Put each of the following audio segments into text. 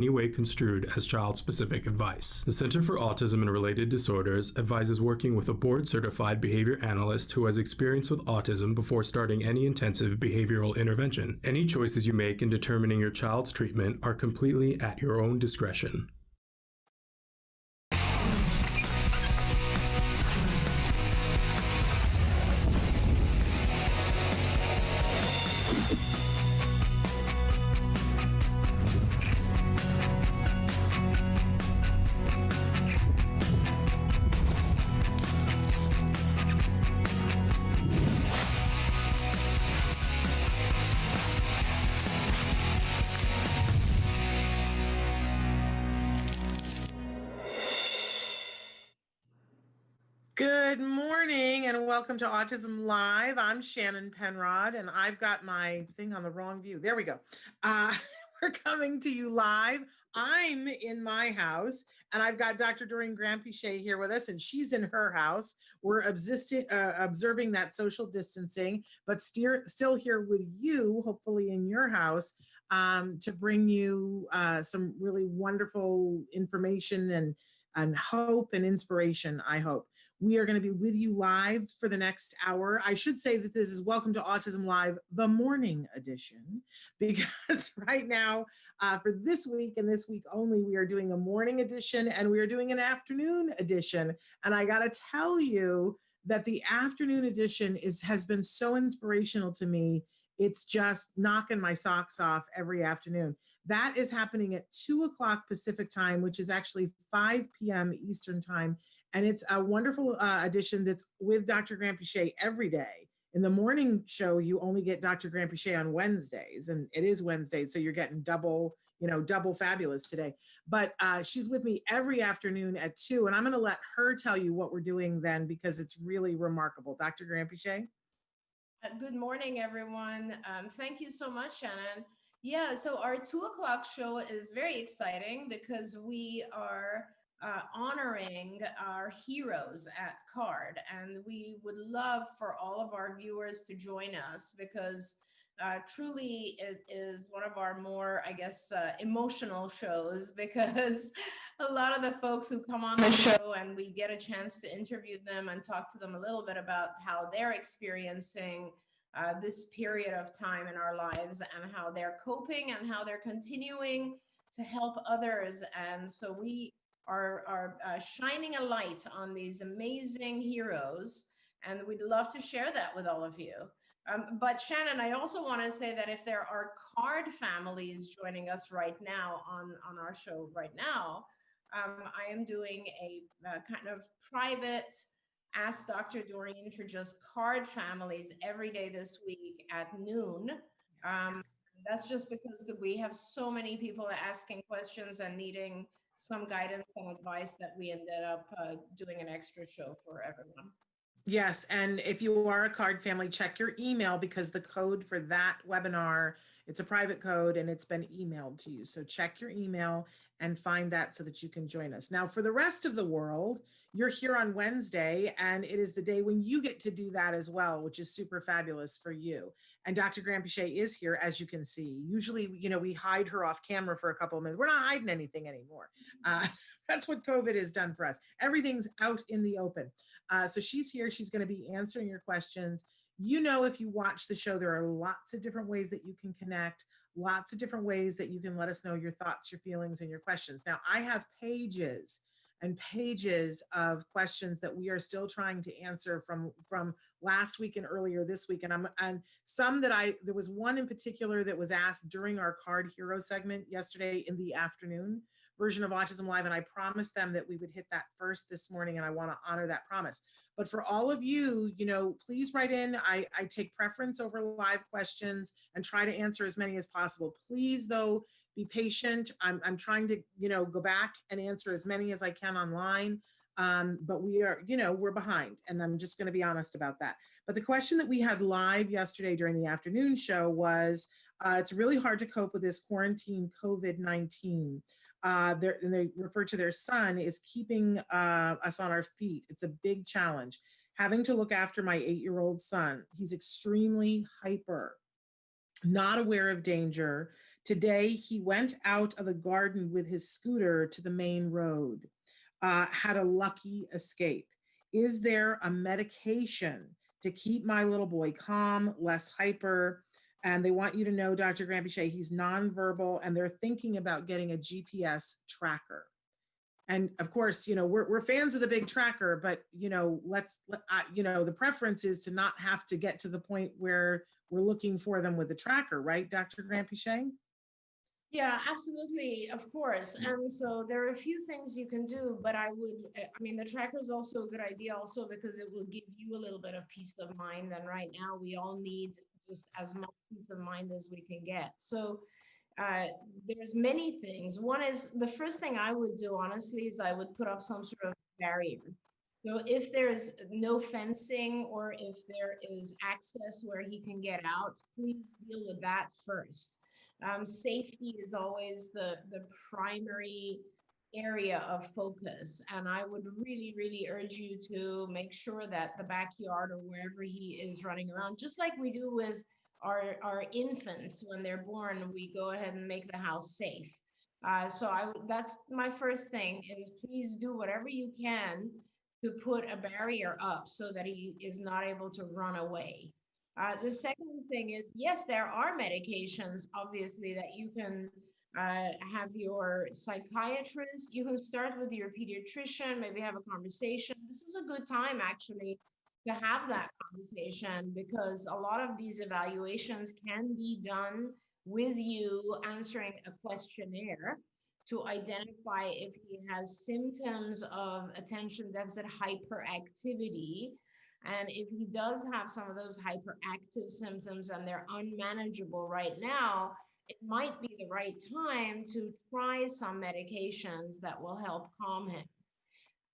any way construed as child-specific advice. The Center for Autism and Related Disorders advises working with a board-certified behavior analyst who has experience with autism before starting any intensive behavioral intervention. Any choices you make in determining your child's treatment are completely at your own discretion. Good morning and welcome to Autism Live. I'm Shannon Penrod and I've got my thing on the wrong view. There we go. We're coming to you live. I'm in my house and I've got Dr. Doreen December here with us and she's in her house. We're observing that social distancing, but still here with you, hopefully in your house, to bring you some really wonderful information and hope and inspiration, I hope. We are going to be with you live for the next hour. I should say that this is Welcome to Autism Live, the morning edition, because right now, for this week and this week only, we are doing a morning edition and we are doing an afternoon edition. And I got to tell you that the afternoon edition has been so inspirational to me. It's just knocking my socks off every afternoon. That is happening at 2 o'clock Pacific time, which is actually 5 p.m. Eastern time. And it's a wonderful edition that's with Dr. December every day. In the morning show, you only get Dr. December on Wednesdays, and it is Wednesday, so you're getting double fabulous today. But she's with me every afternoon at 2, and I'm going to let her tell you what we're doing then because it's really remarkable. Dr. December? Good morning, everyone. Thank you so much, Shannon. Yeah, so our 2 o'clock show is very exciting because we are honoring our heroes at CARD, and we would love for all of our viewers to join us because truly it is one of our more, I guess, emotional shows because a lot of the folks who come on the show and we get a chance to interview them and talk to them a little bit about how they're experiencing this period of time in our lives and how they're coping and how they're continuing to help others. And so we are shining a light on these amazing heroes, and we'd love to share that with all of you. But Shannon, I also want to say that if there are CARD families joining us right now on our show right now, I am doing a kind of private Ask Dr. Doreen for just CARD families every day this week at noon. That's just because we have so many people asking questions and needing some guidance and advice that we ended up doing an extra show for everyone. Yes, and if you are a CARD family, check your email because the code for that webinar, it's a private code and it's been emailed to you. So check your email and find that so that you can join us. Now, for the rest of the world, you're here on Wednesday, and it is the day when you get to do that as well, which is super fabulous for you. And Dr. December is here, as you can see. Usually, we hide her off camera for a couple of minutes. We're not hiding anything anymore. That's what COVID has done for us. Everything's out in the open. So she's here. She's going to be answering your questions. If you watch the show, there are lots of different ways that you can connect, lots of different ways that you can let us know your thoughts, your feelings, and your questions. Now, I have pages and pages of questions that we are still trying to answer from last week and earlier this week. And some that there was one in particular that was asked during our CARD Hero segment yesterday in the afternoon version of Autism Live. And I promised them that we would hit that first this morning, and I want to honor that promise. But for all of you, please write in. I take preference over live questions and try to answer as many as possible. Please, though, be patient. I'm trying to, go back and answer as many as I can online. But we're behind, and I'm just going to be honest about that. But the question that we had live yesterday during the afternoon show was, it's really hard to cope with this quarantine COVID-19. They refer to their son is keeping us on our feet. It's a big challenge. Having to look after my 8-year-old son. He's extremely hyper, not aware of danger, Today, he went out of the garden with his scooter to the main road, had a lucky escape. Is there a medication to keep my little boy calm, less hyper? And they want you to know, Dr. Granpeesheh, he's nonverbal, and they're thinking about getting a GPS tracker. And of course, we're fans of the big tracker, but the preference is to not have to get to the point where we're looking for them with the tracker, right, Dr. Granpeesheh? Yeah, absolutely, of course. And so there are a few things you can do, but I mean, the tracker is also a good idea also because it will give you a little bit of peace of mind. And right now we all need just as much peace of mind as we can get. So uh, there's many things. One is the first thing I would do, honestly, is I would put up some sort of barrier. So if there's no fencing or if there is access where he can get out, please deal with that first. Safety is always the primary area of focus. And I would really, really urge you to make sure that the backyard or wherever he is running around, just like we do with our infants when they're born, we go ahead and make the house safe. That's my first thing is please do whatever you can to put a barrier up so that he is not able to run away. The second thing is, yes, there are medications, obviously, that you can have your psychiatrist. You can start with your pediatrician, maybe have a conversation. This is a good time, actually, to have that conversation because a lot of these evaluations can be done with you answering a questionnaire to identify if he has symptoms of attention deficit hyperactivity. And if he does have some of those hyperactive symptoms and they're unmanageable right now, it might be the right time to try some medications that will help calm him.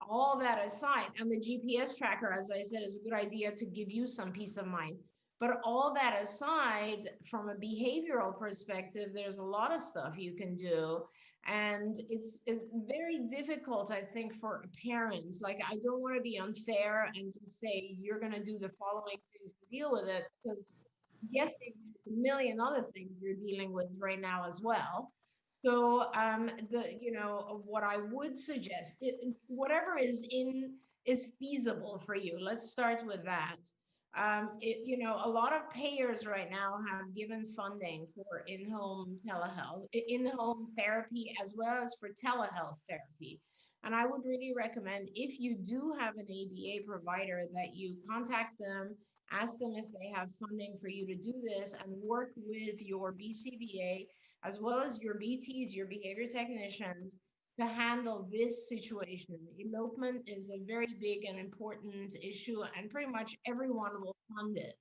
All that aside, and the GPS tracker, as I said, is a good idea to give you some peace of mind. But all that aside, from a behavioral perspective, there's a lot of stuff you can do. And it's very difficult, I think, for parents. Like, I don't want to be unfair and just say, you're going to do the following things to deal with it. Because, yes, there's a million other things you're dealing with right now as well. So what I would suggest, whatever is feasible for you. Let's start with that. A lot of payers right now have given funding for in-home telehealth, in-home therapy, as well as for telehealth therapy. And I would really recommend if you do have an ABA provider that you contact them, ask them if they have funding for you to do this, and work with your BCBA as well as your BTs, your behavior technicians, to handle this situation. Elopement is a very big and important issue, and pretty much everyone will fund it.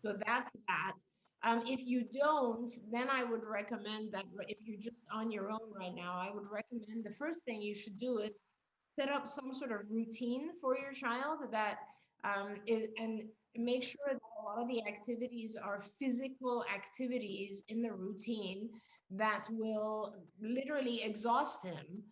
So that's that. If you don't, then I would recommend that if you're just on your own right now, I would recommend the first thing you should do is set up some sort of routine for your child that and make sure that a lot of the activities are physical activities in the routine that will literally exhaust him.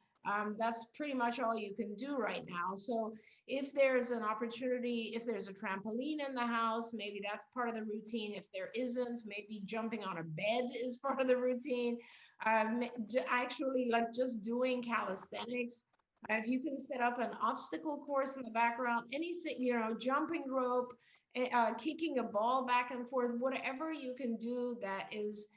That's pretty much all you can do right now. So if there's an opportunity, if there's a trampoline in the house, maybe that's part of the routine. If there isn't, maybe jumping on a bed is part of the routine. Actually, like just doing calisthenics. If you can set up an obstacle course in the background, anything, jumping rope, kicking a ball back and forth, whatever you can do that is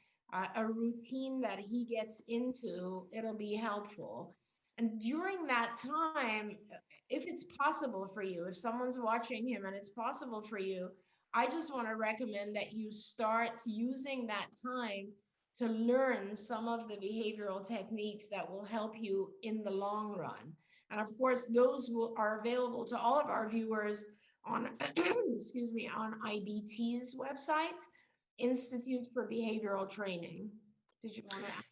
a routine that he gets into, it'll be helpful. And during that time, if it's possible for you, if someone's watching him and it's possible for you, I just want to recommend that you start using that time to learn some of the behavioral techniques that will help you in the long run. And of course, those are available to all of our viewers on, excuse me, on IBT's website, Institute for Behavioral Training. Did you want to ask?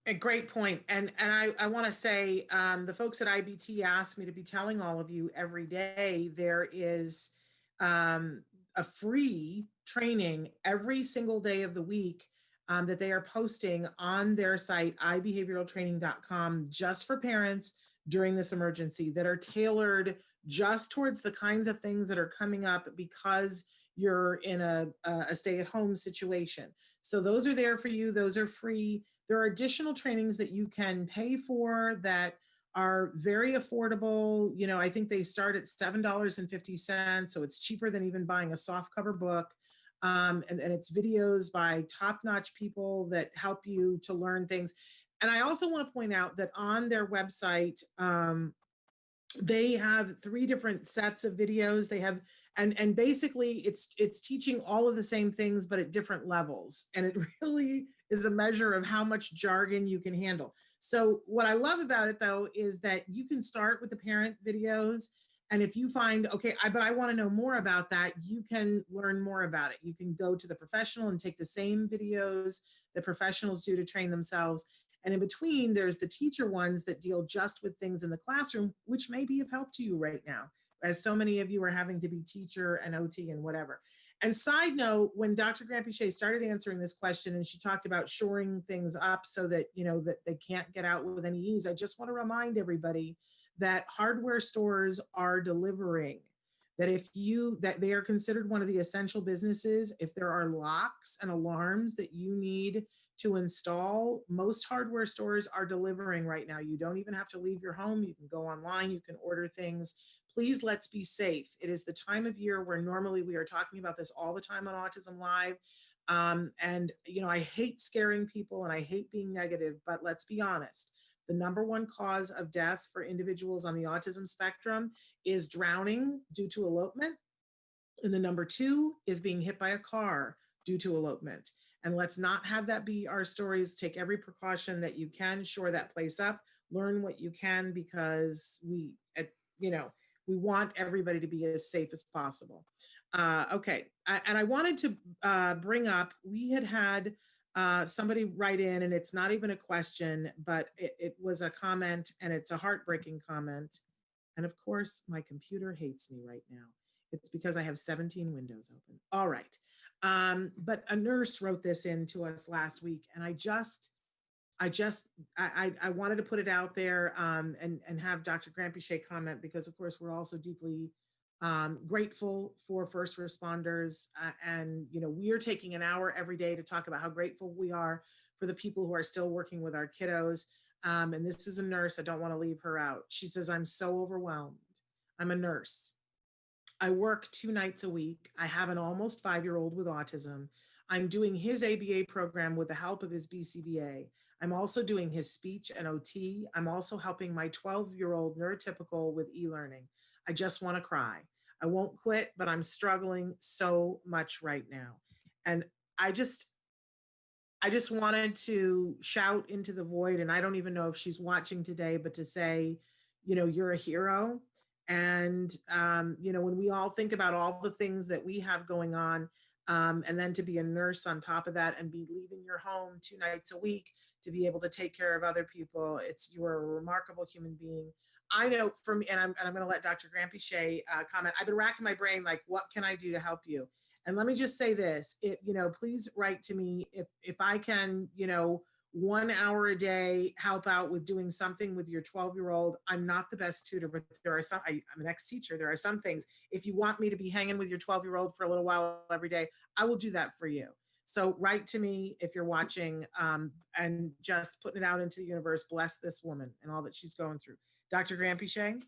A great point. And I want to say the folks at IBT asked me to be telling all of you every day there is a free training every single day of the week that they are posting on their site, ibehavioraltraining.com, just for parents during this emergency, that are tailored just towards the kinds of things that are coming up because you're in a stay-at-home situation. So those are there for you. Those are free. There are additional trainings that you can pay for that are very affordable. You know, I think they start at $7.50, so it's cheaper than even buying a softcover book. And it's videos by top-notch people that help you to learn things. And I also want to point out that on their website, they have 3 different sets of videos. They have, and basically it's teaching all of the same things, but at different levels. And it really is a measure of how much jargon you can handle. So what I love about it though, is that you can start with the parent videos. And if you find, okay, but I want to know more about that, you can learn more about it. You can go to the professional and take the same videos that professionals do to train themselves. And in between, there's the teacher ones that deal just with things in the classroom, which may be of help to you right now, as so many of you are having to be teacher and OT and whatever. And side note, when Dr. Granpeesheh started answering this question and she talked about shoring things up so that, you know, that they can't get out with any ease, I just want to remind everybody that hardware stores are delivering, that that they are considered one of the essential businesses. If there are locks and alarms that you need to install, most hardware stores are delivering right now. You don't even have to leave your home. You can go online, you can order things. Please, let's be safe. It is the time of year where normally we are talking about this all the time on Autism Live. And, you know, I hate scaring people and I hate being negative, but let's be honest. The #1 cause of death for individuals on the autism spectrum is drowning due to elopement. And the #2 is being hit by a car due to elopement. And let's not have that be our stories. Take every precaution that you can, shore that place up, learn what you can, because you know, we want everybody to be as safe as possible. Okay, and I wanted to bring up, we had somebody write in, and it's not even a question, but it was a comment, and it's a heartbreaking comment. And of course, my computer hates me right now. It's because I have 17 windows open. All right. But a nurse wrote this in to us last week, and I wanted to put it out there, and have Dr. Granpeesheh comment, because of course we're also deeply grateful for first responders. And, you know, we are taking an hour every day to talk about how grateful we are for the people who are still working with our kiddos. And this is a nurse. I don't want to leave her out. She says, I'm so overwhelmed. I'm a nurse. I work 2 nights a week. I have an almost 5-year-old with autism. I'm doing his ABA program with the help of his BCBA. I'm also doing his speech and OT. I'm also helping my 12-year-old neurotypical with e-learning. I just want to cry. I won't quit, but I'm struggling so much right now. And I just wanted to shout into the void, and I don't even know if she's watching today, but to say, you know, you're a hero. And, you know, when we all think about all the things that we have going on, and then to be a nurse on top of that and be leaving your home 2 nights a week to be able to take care of other people, you are a remarkable human being. I know for me, and I'm going to let Dr. Granpeesheh comment. I've been racking my brain, like, what can I do to help you? And let me just say this, you know, please write to me if I can, you know, 1 hour a day help out with doing something with your 12-year-old. I'm not the best tutor, but there are some, I'm an ex-teacher. There are some things, if you want me to be hanging with your 12-year-old for a little while every day, I will do that for you. So write to me if you're watching, and just putting it out into the universe. Bless this woman and all that she's going through. Dr. Granpeesheh?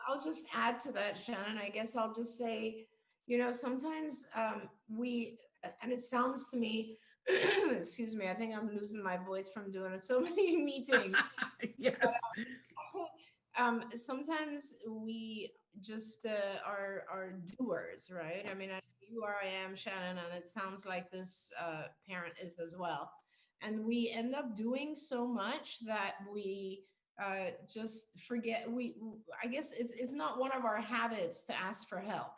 I'll just add to that, Shannon. I guess I'll just say, you know, sometimes and it sounds to me, excuse me, I think I'm losing my voice from doing so many meetings. Yes. Sometimes we just are doers, right? I mean, you are, I am, Shannon, and it sounds like this parent is as well. And we end up doing so much that we just forget. I guess it's not one of our habits to ask for help.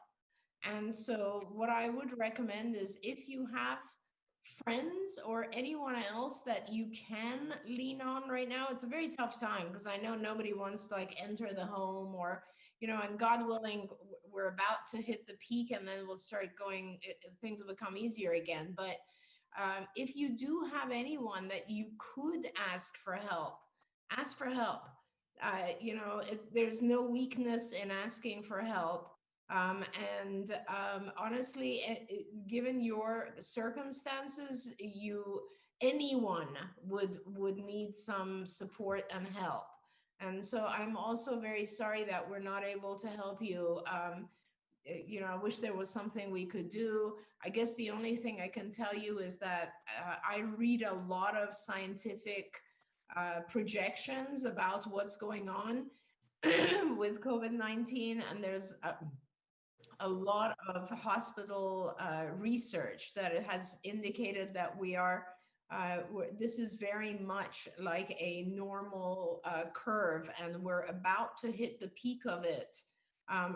And so, what I would recommend is, if you have friends or anyone else that you can lean on right now, it's a very tough time, because I know nobody wants to like enter the home, or, you know, and God willing, we're about to hit the peak and then we'll start going, things will become easier again. But if you do have anyone that you could ask for help, ask for help. You know, there's no weakness in asking for help. Honestly, given your circumstances, anyone would need some support and help. And so I'm also very sorry that we're not able to help you. I wish there was something we could do. I guess the only thing I can tell you is that I read a lot of scientific projections about what's going on with COVID-19, and there's a lot of hospital research that it has indicated that this is very much like a normal curve, and we're about to hit the peak of it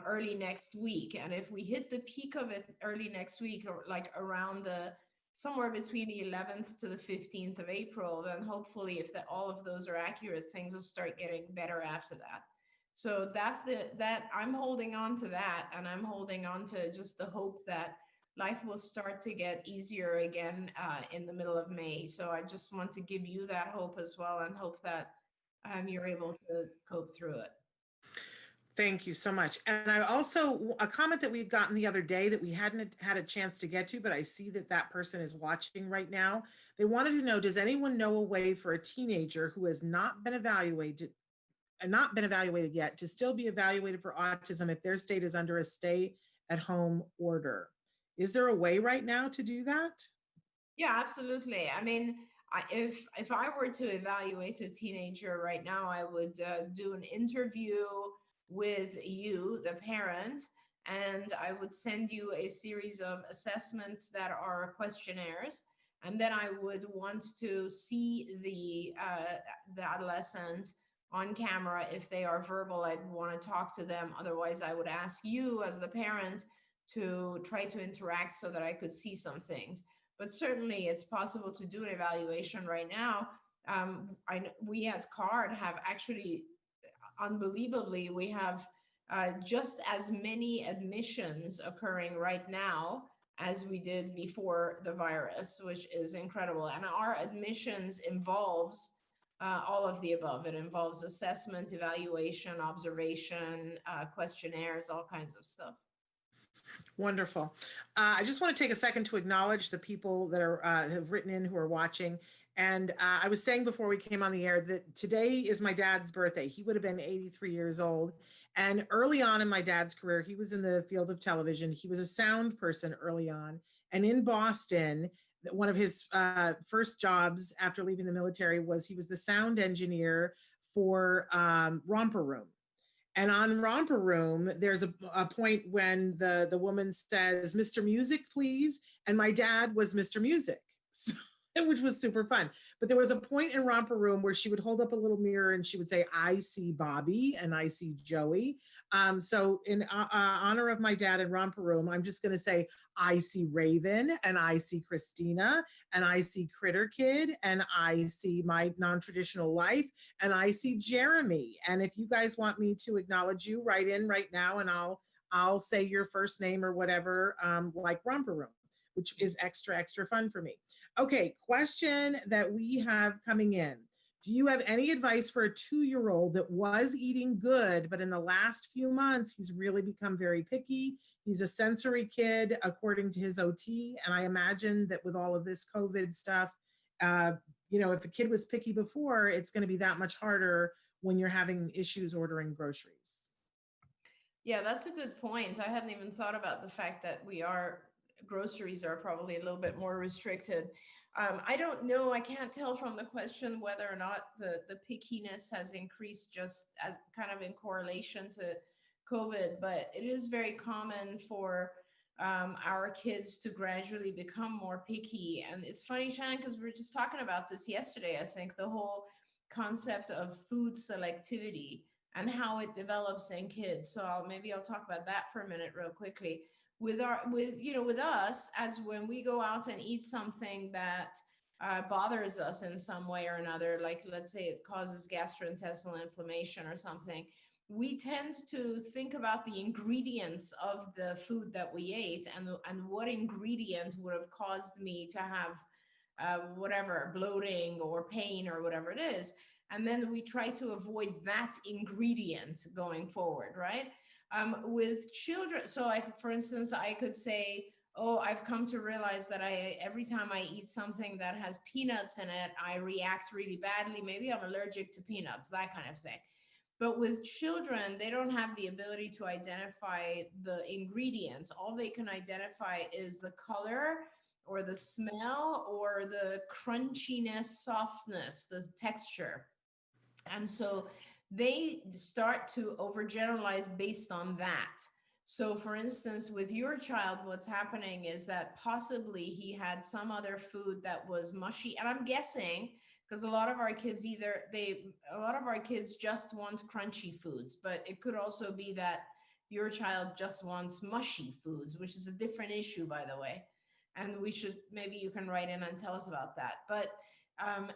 early next week. And if we hit the peak of it early next week, or like around somewhere between the 11th to the 15th of April, then hopefully if all of those are accurate, things will start getting better after that. So that I'm holding on to that, and I'm holding on to just the hope that life will start to get easier again in the middle of May. So I just want to give you that hope as well, and hope that you're able to cope through it. Thank you so much. And I also, a comment that we'd gotten the other day that we hadn't had a chance to get to, but I see that that person is watching right now. They wanted to know, does anyone know a way for a teenager who has not been evaluated yet to still be evaluated for autism if their state is under a stay-at-home order? Is there a way right now to do that? Yeah, absolutely. I mean, if I were to evaluate a teenager right now, I would do an interview with you, the parent, and I would send you a series of assessments that are questionnaires. And then I would want to see the adolescent on camera. If they are verbal, I'd want to talk to them. Otherwise, I would ask you as the parent to try to interact so that I could see some things. But certainly it's possible to do an evaluation right now. We at CARD have actually, unbelievably, we have just as many admissions occurring right now as we did before the virus, which is incredible. And our admissions involves all of the above. It involves assessment, evaluation, observation, questionnaires, all kinds of stuff. Wonderful. I just want to take a second to acknowledge the people that are have written in who are watching. And I was saying before we came on the air that today is my dad's birthday. He would have been 83 years old. And early on in my dad's career, he was in the field of television. He was a sound person early on. And in Boston, one of his first jobs after leaving the military was he was the sound engineer for Romper Room. And on Romper Room, there's a point when the woman says, "Mr. Music, please." And my dad was Mr. Music, so, which was super fun. But there was a point in Romper Room where she would hold up a little mirror and she would say, "I see Bobby and I see Joey." So in honor of my dad in Romper Room, I'm just going to say, "I see Raven and I see Christina and I see Critter Kid and I see My Non-Traditional Life and I see Jeremy." And if you guys want me to acknowledge you, write in right now and I'll say your first name or whatever, like Romper Room, which is extra fun for me. Okay, question that we have coming in. Do you have any advice for a 2-year-old that was eating good, but in the last few months, he's really become very picky? He's a sensory kid, according to his OT. And I imagine that with all of this COVID stuff, if a kid was picky before, it's going to be that much harder when you're having issues ordering groceries. Yeah, that's a good point. I hadn't even thought about the fact that groceries are probably a little bit more restricted. I don't know. I can't tell from the question whether or not the pickiness has increased just as kind of in correlation to COVID, but it is very common for our kids to gradually become more picky. And it's funny, Shannon, because we were just talking about this yesterday. I think the whole concept of food selectivity and how it develops in kids. So maybe I'll talk about that for a minute real quickly. With us, as when we go out and eat something that bothers us in some way or another, like let's say it causes gastrointestinal inflammation or something, we tend to think about the ingredients of the food that we ate and what ingredient would have caused me to have whatever, bloating or pain or whatever it is. And then we try to avoid that ingredient going forward, right? With children, so like, for instance, I could say, oh, I've come to realize that every time I eat something that has peanuts in it, I react really badly. Maybe I'm allergic to peanuts, that kind of thing. But with children, they don't have the ability to identify the ingredients. All they can identify is the color or the smell or the crunchiness, softness, the texture. And so they start to overgeneralize based on that. So, for instance, with your child, what's happening is that possibly he had some other food that was mushy. And I'm guessing, because a lot of our kids a lot of our kids just want crunchy foods, but it could also be that your child just wants mushy foods, which is a different issue, by the way. And maybe you can write in and tell us about that. But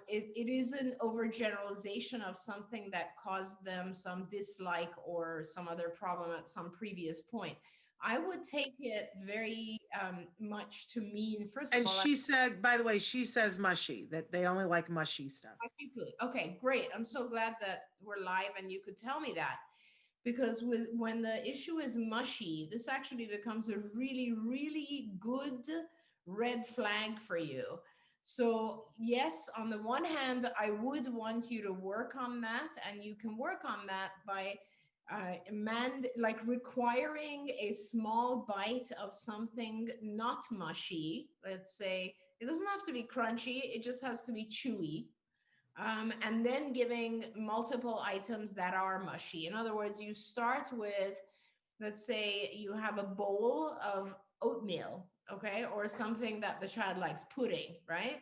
it is an overgeneralization of something that caused them some dislike or some other problem at some previous point. I would take it very much to mean, first of And all, she said, by the way, she says mushy, that they only like mushy stuff. okay, great. I'm so glad that we're live and you could tell me that. Because when the issue is mushy, this actually becomes a really, really good red flag for you. So yes, on the one hand, I would want you to work on that, and you can work on that by like requiring a small bite of something not mushy. Let's say it doesn't have to be crunchy; it just has to be chewy. And then giving multiple items that are mushy. In other words, you start with, let's say you have a bowl of oatmeal, okay, or something that the child likes, pudding, right?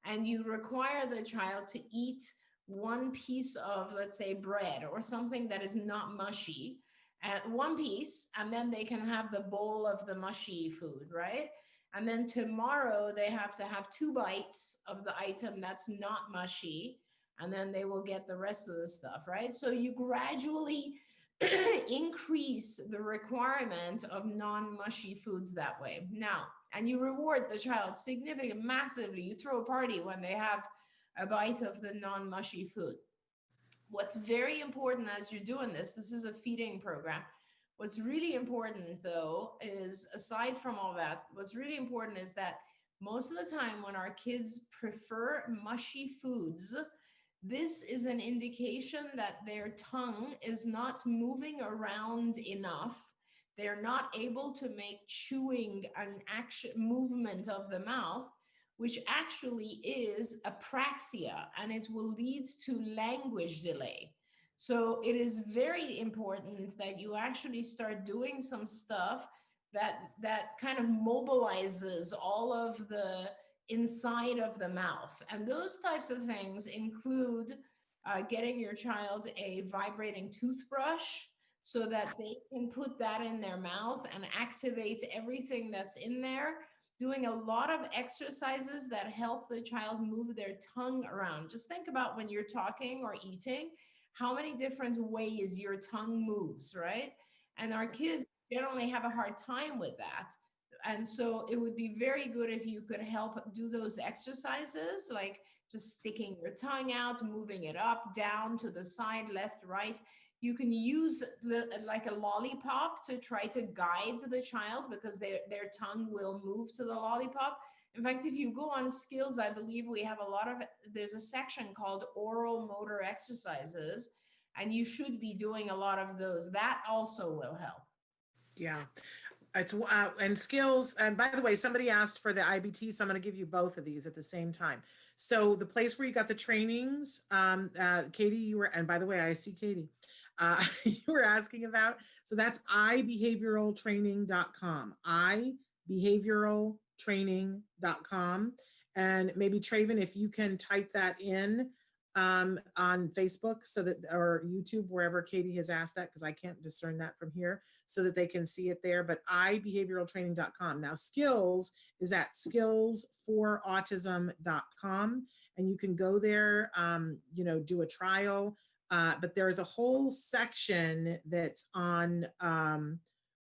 And you require the child to eat one piece of, let's say, bread or something that is not mushy, and one piece, and then they can have the bowl of the mushy food, right? And then tomorrow they have to have 2 bites of the item that's not mushy, and then they will get the rest of the stuff, right? So you gradually increase the requirement of non-mushy foods that way. Now, and you reward the child significantly, massively. You throw a party when they have a bite of the non-mushy food. What's very important as you're doing this is a feeding program. What's really important, though, is aside from all that, what's really important is that most of the time when our kids prefer mushy foods, this is an indication that their tongue is not moving around enough. They're not able to make chewing an action movement of the mouth, which actually is apraxia, and it will lead to language delay. So it is very important that you actually start doing some stuff that kind of mobilizes all of the inside of the mouth. And those types of things include getting your child a vibrating toothbrush so that they can put that in their mouth and activate everything that's in there. Doing a lot of exercises that help the child move their tongue around. Just think about when you're talking or eating, how many different ways your tongue moves, right? And our kids generally have a hard time with that. And so it would be very good if you could help do those exercises, like just sticking your tongue out, moving it up, down, to the side, left, right. You can use like a lollipop to try to guide the child, because their tongue will move to the lollipop. In fact, if you go on skills, I believe we have there's a section called oral motor exercises, and you should be doing a lot of those. That also will help. Yeah. It's and skills. And by the way, somebody asked for the IBT, so I'm going to give you both of these at the same time. So the place where you got the trainings, Katie, you were, and by the way, I see Katie, you were asking about. So that's ibehavioraltraining.com, ibehavioraltraining.com. And maybe Traven, if you can type that in on Facebook, so that, or YouTube, wherever Katie has asked that, because I can't discern that from here, so that they can see it there. But ibehavioraltraining.com. Now skills is at skillsforautism.com, and you can go there, do a trial. But there is a whole section that's on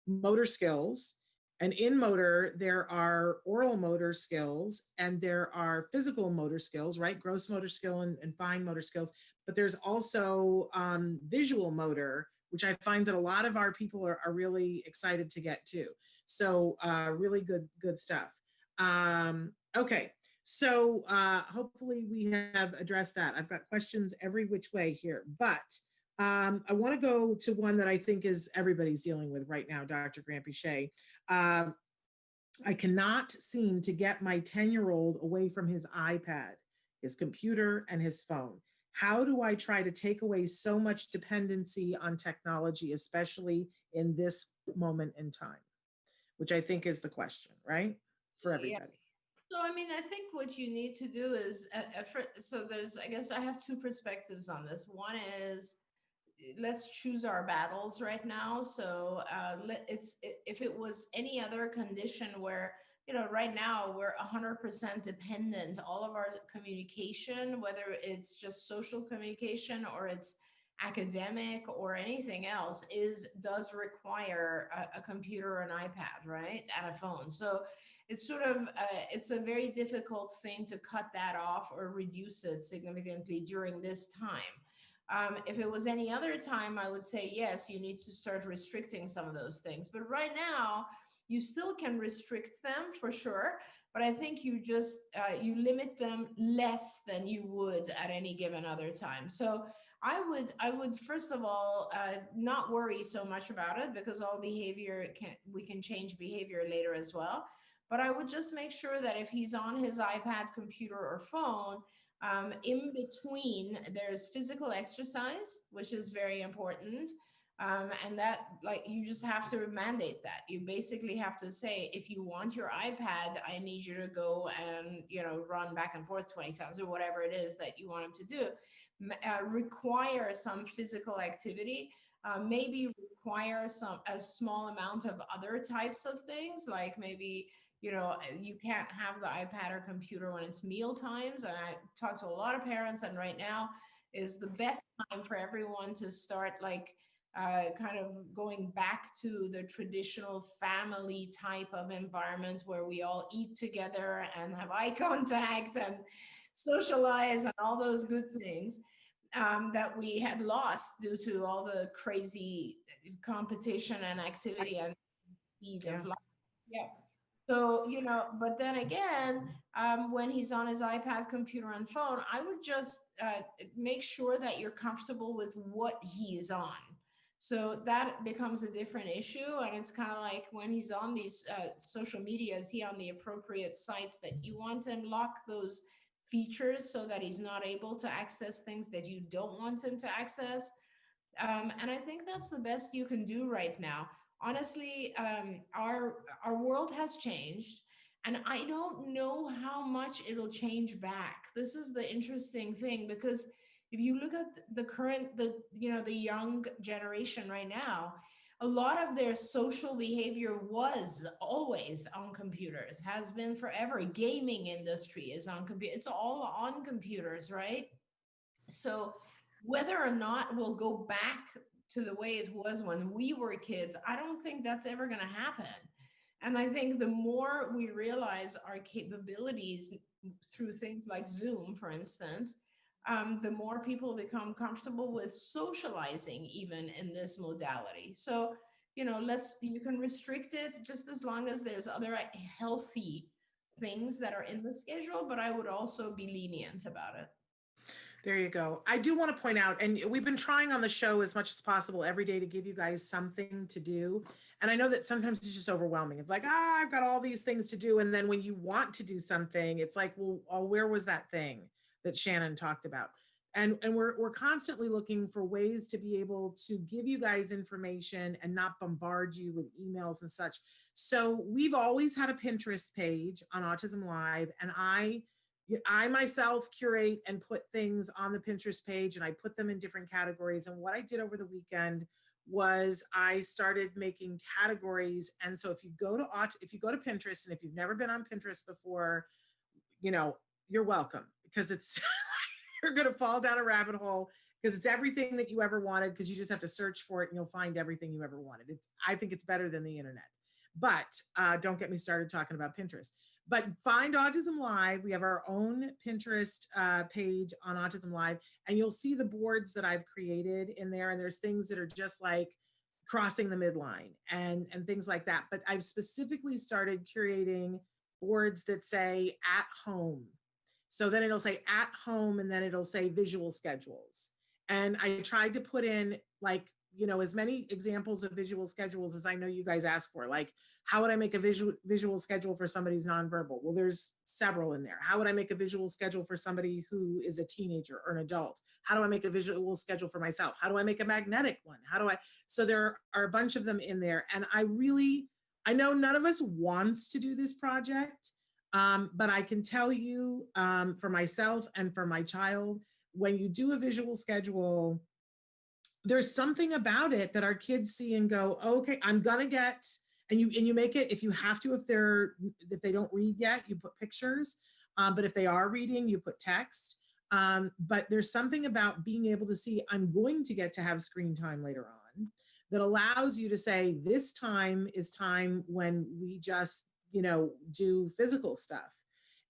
motor skills. And in motor, there are oral motor skills and there are physical motor skills, right? Gross motor skill and fine motor skills. But there's also visual motor, which I find that a lot of our people are really excited to get to. So really good stuff. Okay, so hopefully we have addressed that. I've got questions every which way here, but I want to go to one that I think is everybody's dealing with right now, Dr. Grant-Boucher. I cannot seem to get my 10-year-old away from his iPad, his computer, and his phone. How do I try to take away so much dependency on technology, especially in this moment in time? Which I think is the question, right? For everybody. So, I mean, I think what you need to do is, so there's, I guess I have two perspectives on this. One is, let's choose our battles right now. So if it was any other condition where, right now we're 100% dependent, all of our communication, whether it's just social communication or it's academic or anything else, does require a computer or an iPad, right? And a phone. So it's sort of, it's a very difficult thing to cut that off or reduce it significantly during this time. If it was any other time, I would say, yes, you need to start restricting some of those things. But right now, you still can restrict them for sure. But I think you just, you limit them less than you would at any given other time. So I would first of all, not worry so much about it, because all behavior we can change behavior later as well. But I would just make sure that if he's on his iPad, computer, or phone, in between, there's physical exercise, which is very important. And that, like, you just have to mandate that. You basically have to say, if you want your iPad, I need you to go and, run back and forth 20 times or whatever it is that you want him to do. Require some physical activity, maybe require a small amount of other types of things, like maybe, you can't have the iPad or computer when it's meal times. And I talk to a lot of parents, and right now is the best time for everyone to start, like, kind of going back to the traditional family type of environment where we all eat together and have eye contact and socialize and all those good things, that we had lost due to all the crazy competition and activity and speed of life. Yeah. So, but then again, when he's on his iPad, computer, and phone, I would just make sure that you're comfortable with what he's on. So that becomes a different issue. And it's kind of like, when he's on these social media, is he on the appropriate sites that you want him? Lock those features so that he's not able to access things that you don't want him to access. And I think that's the best you can do right now. Honestly, our world has changed, and I don't know how much it'll change back. This is the interesting thing, because if you look at the young generation right now, a lot of their social behavior was always on computers, has been forever. Gaming industry is on computer. It's all on computers, right? So whether or not we'll go back to the way it was when we were kids, I don't think that's ever going to happen. And I think the more we realize our capabilities through things like Zoom, for instance, the more people become comfortable with socializing even in this modality. So, you can restrict it just as long as there's other healthy things that are in the schedule, but I would also be lenient about it. There you go. I do want to point out, and we've been trying on the show as much as possible every day to give you guys something to do. And I know that sometimes it's just overwhelming. It's like, I've got all these things to do. And then when you want to do something, it's like, well, where was that thing that Shannon talked about? And we're constantly looking for ways to be able to give you guys information and not bombard you with emails and such. So we've always had a Pinterest page on Autism Live, and I myself curate and put things on the Pinterest page, and I put them in different categories. And what I did over the weekend was I started making categories. And so if you go to Pinterest, and if you've never been on Pinterest before, you're welcome, because it's you're going to fall down a rabbit hole, because it's everything that you ever wanted, because you just have to search for it and you'll find everything you ever wanted. I think it's better than the internet. But don't get me started talking about Pinterest. but find Autism Live. We have our own Pinterest page on Autism Live, and you'll see the boards that I've created in there. And there's things that are just like crossing the midline and things like that. But I've specifically started curating boards that say at home. So then it'll say at home, and then it'll say visual schedules. And I tried to put in like, you know, as many examples of visual schedules as I know you guys ask for. Like, how would I make a visual schedule for somebody who's nonverbal? Well, there's several in there. How would I make a visual schedule for somebody who is a teenager or an adult? How do I make a visual schedule for myself? How do I make a magnetic one? So there are a bunch of them in there. And I know none of us wants to do this project, but I can tell you for myself and for my child, when you do a visual schedule, there's something about it that our kids see and go, okay, I'm gonna get, and you make it, if you have to, if they don't read yet, you put pictures, but if they are reading, you put text. But there's something about being able to see, I'm going to get to have screen time later on, that allows you to say, this time is time when we just, you know, do physical stuff.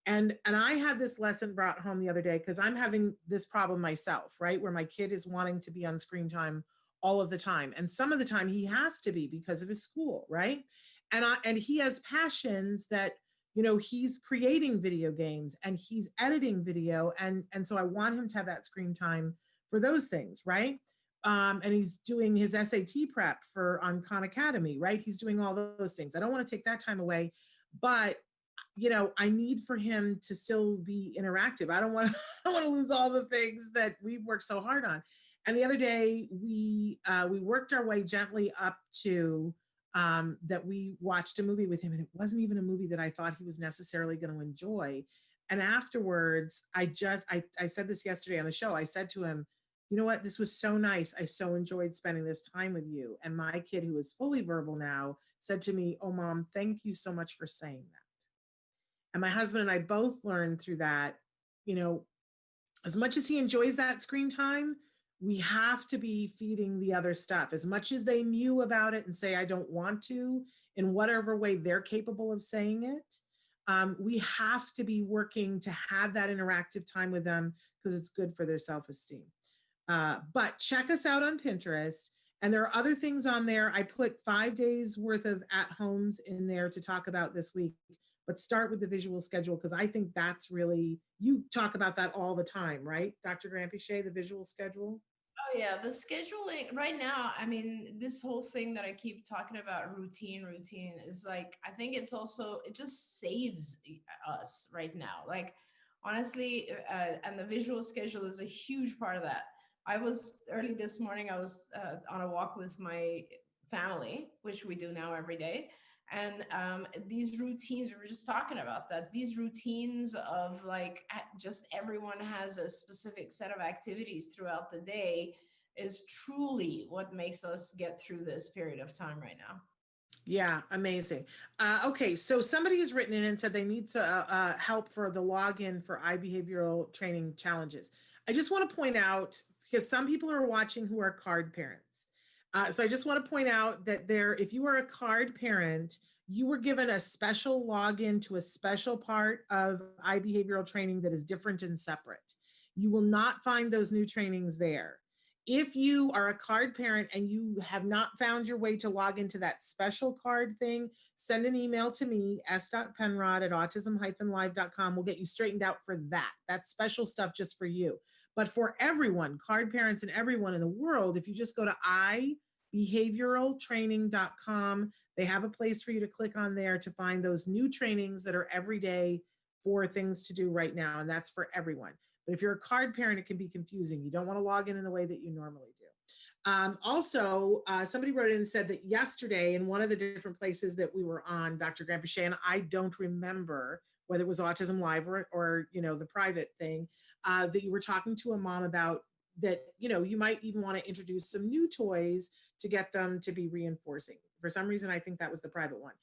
And I had this lesson brought home the other day, because I'm having this problem myself, right? Where my kid is wanting to be on screen time all of the time. And some of the time he has to be because of his school, right? And he has passions that, you know, he's creating video games and he's editing video. And so I want him to have that screen time for those things, right? And he's doing his SAT prep on Khan Academy, right? He's doing all those things. I don't want to take that time away, but you know, I need for him to still be interactive. I don't want to lose all the things that we've worked so hard on. And the other day we worked our way gently up to that we watched a movie with him, and it wasn't even a movie that I thought he was necessarily going to enjoy. And afterwards, I said this yesterday on the show. I said to him, you know what, this was so nice. I so enjoyed spending this time with you. And my kid, who is fully verbal now, said to me, oh, Mom, thank you so much for saying that. And my husband and I both learned through that, you know, as much as he enjoys that screen time, we have to be feeding the other stuff. As much as they mew about it and say, I don't want to, in whatever way they're capable of saying it, we have to be working to have that interactive time with them, because it's good for their self-esteem. But check us out on Pinterest. And there are other things on there. I put 5 days worth of at-homes in there to talk about this week. But start with the visual schedule, because I think that's really, you talk about that all the time, right, Dr. Grampiche, the visual schedule? Oh yeah, the scheduling right now, I mean, this whole thing that I keep talking about, routine is like, I think it's also, it just saves us right now. Like, honestly, and the visual schedule is a huge part of that. I was early this morning, I was on a walk with my family, which we do now every day. And these routines, we were just talking about that, these routines of like, just everyone has a specific set of activities throughout the day is truly what makes us get through this period of time right now. Yeah, amazing. Okay, so somebody has written in and said they need help for the login for iBehavioral training challenges. I just want to point out, because some people are watching who are card parents. So I just want to point out that if you are a card parent, you were given a special login to a special part of iBehavioral training that is different and separate. You will not find those new trainings there. If you are a card parent and you have not found your way to log into that special card thing, send an email to me, s.penrod@autism-live.com. We'll get you straightened out for that. That's special stuff just for you. But for everyone, card parents and everyone in the world, if you just go to ibehavioraltraining.com, they have a place for you to click on there to find those new trainings that are every day for things to do right now. And that's for everyone. But if you're a card parent, it can be confusing. You don't want to log in the way that you normally do. Also, somebody wrote in and said that yesterday in one of the different places that we were on, Dr. Grampiche, and I don't remember whether it was Autism Live or you know, the private thing, that you were talking to a mom about that, you know, you might even want to introduce some new toys to get them to be reinforcing. For some reason, I think that was the private one.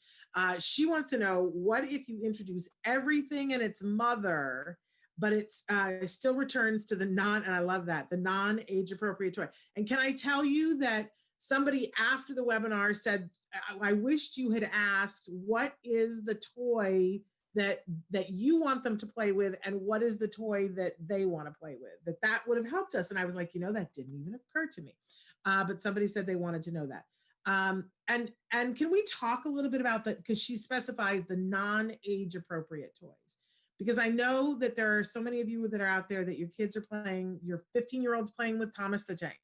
She wants to know, what if you introduce everything and its mother, but it's still returns to the and I love that, the non-age appropriate toy. And can I tell you that somebody after the webinar said, I wished you had asked, what is the toy that you want them to play with, and what is the toy that they want to play with. That would have helped us. And I was like, that didn't even occur to me. But somebody said they wanted to know that. And can we talk a little bit about that? Because she specifies the non-age appropriate toys. Because I know that there are so many of you that are out there that your kids are playing, your 15-year-old's playing with Thomas the Tank.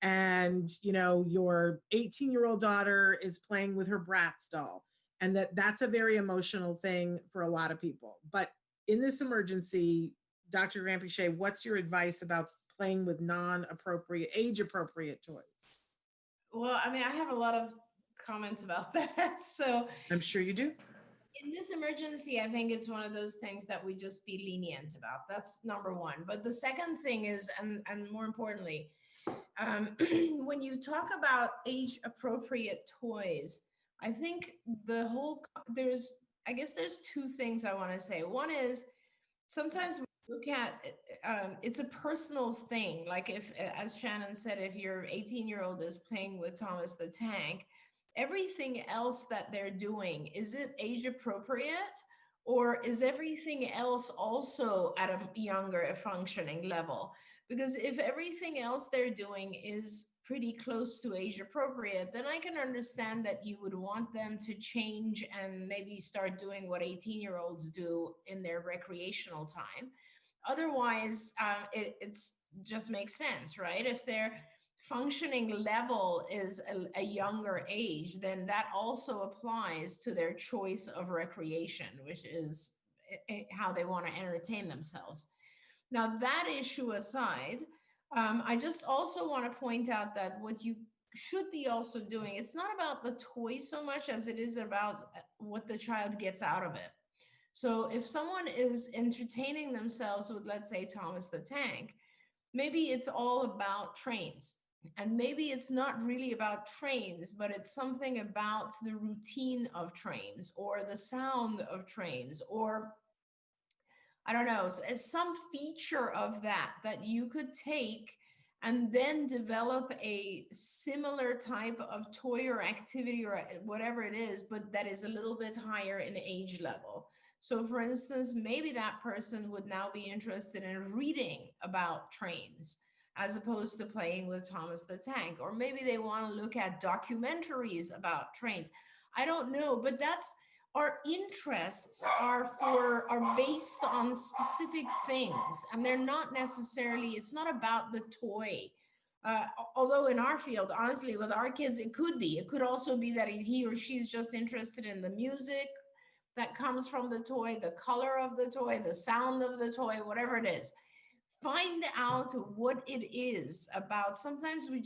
And, your 18-year-old daughter is playing with her Bratz doll. And that's a very emotional thing for a lot of people. But in this emergency, Dr. Granpeesheh, what's your advice about playing with non-appropriate, age-appropriate toys? Well, I mean, I have a lot of comments about that. So I'm sure you do. in this emergency, I think it's one of those things that we just be lenient about. That's number one. But the second thing is, and more importantly, when you talk about age-appropriate toys, I think there's two things I want to say. One is sometimes we look at it's a personal thing. Like if, as Shannon said, if your 18-year-old is playing with Thomas the Tank, everything else that they're doing, is it age appropriate? Or is everything else also at a younger functioning level? Because if everything else they're doing is pretty close to age appropriate, then I can understand that you would want them to change and maybe start doing what 18-year-olds do in their recreational time. Otherwise, it's just makes sense, right? If their functioning level is a younger age, then that also applies to their choice of recreation, which is how they want to entertain themselves. Now, that issue aside, I just also want to point out that what you should be also doing, it's not about the toy so much as it is about what the child gets out of it. So if someone is entertaining themselves with, let's say, Thomas the Tank, maybe it's all about trains. And maybe it's not really about trains, but it's something about the routine of trains or the sound of trains, or I don't know, some feature of that you could take and then develop a similar type of toy or activity or whatever it is, but that is a little bit higher in age level. So for instance, maybe that person would now be interested in reading about trains as opposed to playing with Thomas the Tank. Or maybe they want to look at documentaries about trains. I don't know, but our interests are based on specific things, and they're not necessarily, it's not about the toy. Although in our field, honestly, with our kids, it could also be that he or she's just interested in the music that comes from the toy, the color of the toy, the sound of the toy, whatever it is. Find out what it is about. Sometimes we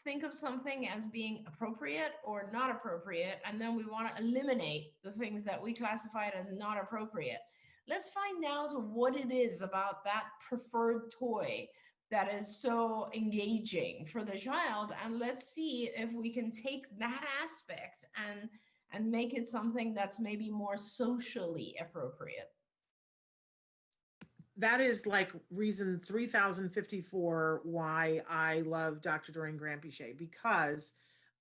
think of something as being appropriate or not appropriate, and then we want to eliminate the things that we classified as not appropriate. Let's find out what it is about that preferred toy that is so engaging for the child, and let's see if we can take that aspect and make it something that's maybe more socially appropriate. That is like reason 3054 why I love Dr. Doreen Granpeesheh, because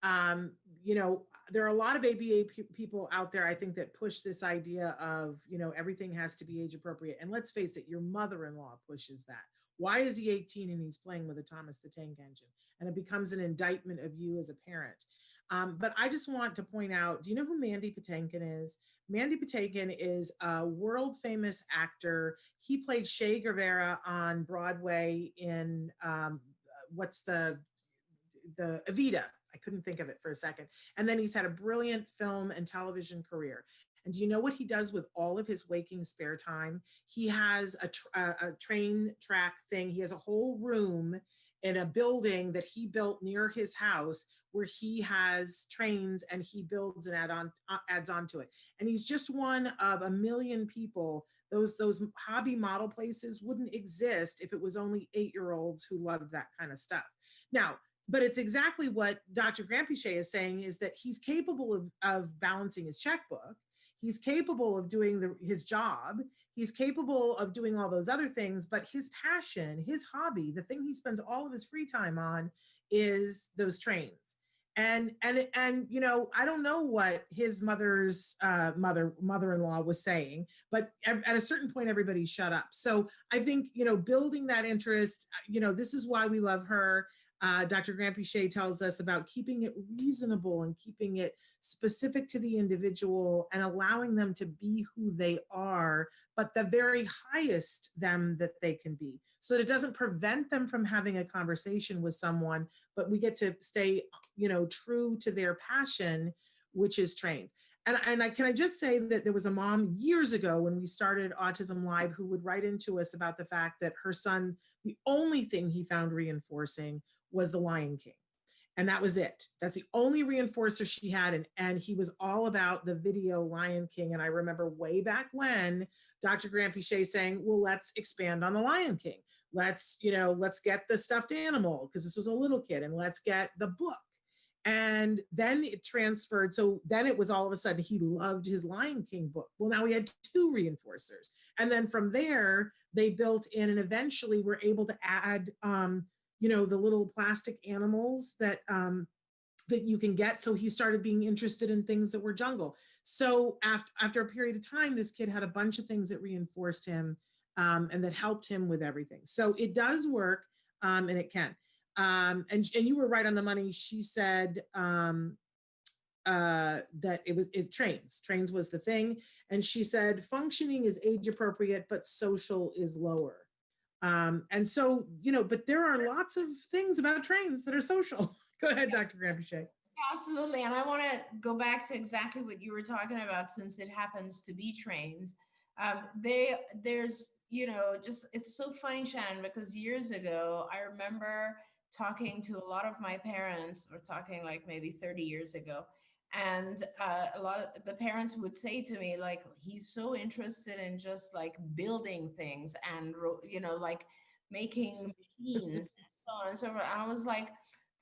there are a lot of ABA people out there, I think, that push this idea of, everything has to be age appropriate. And let's face it, your mother-in-law pushes that. Why is he 18 and he's playing with a Thomas the Tank Engine? And it becomes an indictment of you as a parent. But I just want to point out, do you know who Mandy Patinkin is? Mandy Patinkin is a world famous actor. He played Che Guevara on Broadway in what's the Evita. I couldn't think of it for a second. And then he's had a brilliant film and television career. And do you know what he does with all of his waking spare time? He has a train track thing. He has a whole room in a building that he built near his house where he has trains and he builds and adds on to it. And he's just one of a million people. Those hobby model places wouldn't exist if it was only 8-year-olds who loved that kind of stuff. Now, but it's exactly what Dr. Granpeesheh is saying, is that he's capable of balancing his checkbook. He's capable of doing his job. He's capable of doing all those other things, but his passion, his hobby, the thing he spends all of his free time on is those trains. And you know, I don't know what his mother's mother-in-law was saying, but at a certain point everybody shut up. So I think, you know, building that interest, you know, this is why we love her. Dr. Grant-Pichet tells us about keeping it reasonable and keeping it specific to the individual and allowing them to be who they are, but the very highest them that they can be, so that it doesn't prevent them from having a conversation with someone, but we get to stay, you know, true to their passion, which is trains. Can I just say that there was a mom years ago when we started Autism Live who would write into us about the fact that her son, the only thing he found reinforcing was the Lion King. And that was it. That's the only reinforcer she had. And he was all about the video Lion King. And I remember way back when Dr. Grant-Pichet saying, well, let's expand on the Lion King. Let's, you know, let's get the stuffed animal, because this was a little kid, and let's get the book. And then it transferred. So then it was all of a sudden he loved his Lion King book. Well, now we had two reinforcers. And then from there, they built in and eventually were able to add, you know, the little plastic animals that that you can get. So he started being interested in things that were jungle. So after a period of time, this kid had a bunch of things that reinforced him and that helped him with everything. So it does work, and it can. And you were right on the money. She said that it trains was the thing. And she said functioning is age appropriate, but social is lower. And so, you know, but there are lots of things about trains that are social. Go ahead, Dr. Grant-Pichet. Absolutely. And I want to go back to exactly what you were talking about, since it happens to be trains. There's, you know, just, it's so funny, Shannon, because years ago, I remember talking to a lot of my parents, or talking like maybe 30 years ago. And a lot of the parents would say to me, like, he's so interested in just like building things and, you know, like making machines, and so on and so forth. And I was like,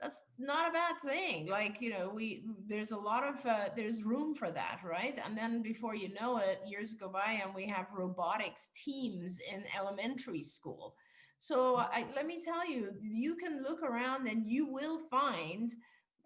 that's not a bad thing. Like, you know, there's a lot of there's room for that, right? And then before you know it, years go by and we have robotics teams in elementary school. So let me tell you, you can look around and you will find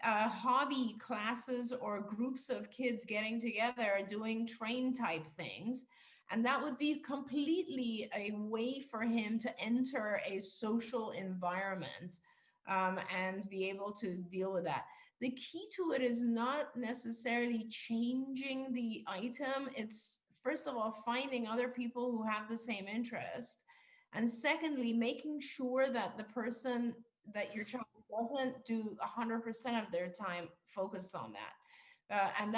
hobby classes or groups of kids getting together doing train type things. And that would be completely a way for him to enter a social environment, and be able to deal with that. The key to it is not necessarily changing the item. It's, first of all, finding other people who have the same interest. And secondly, making sure that the person, that your child doesn't do 100% of their time focus on that. And